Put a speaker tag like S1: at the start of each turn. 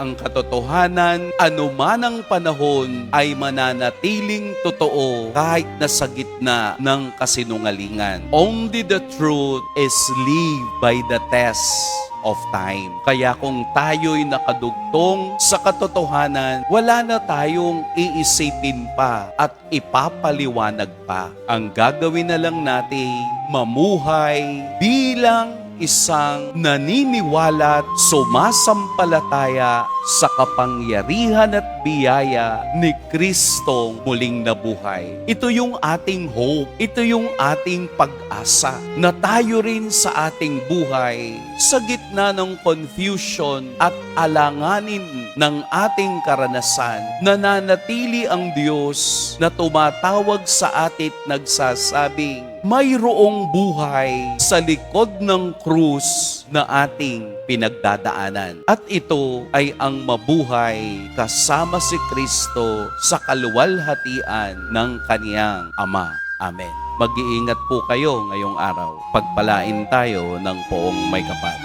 S1: Ang katotohanan, anuman ang panahon ay mananatiling totoo kahit nasa gitna ng kasinungalingan. Only the truth is lived by the test of time. Kaya kung tayo'y nakadugtong sa katotohanan, wala na tayong iisipin pa at ipapaliwanag pa. Ang gagawin na lang natin, mamuhay bilang isang naniniwala at sumasampalataya sa kapangyarihan at biyaya ni Kristong muling nabuhay. Ito yung ating hope, ito yung ating pag-asa na tayo rin sa ating buhay sa gitna ng confusion at alanganin ng ating karanasan, nananatili ang Diyos na tumatawag sa atin nagsasabing, mayroong buhay sa likod ng krus na ating pinagdadaanan. At ito ay ang mabuhay kasama si Kristo sa kaluwalhatian ng kaniyang Ama. Amen. Mag-iingat po kayo ngayong araw. Pagpalain tayo ng poong may kapal.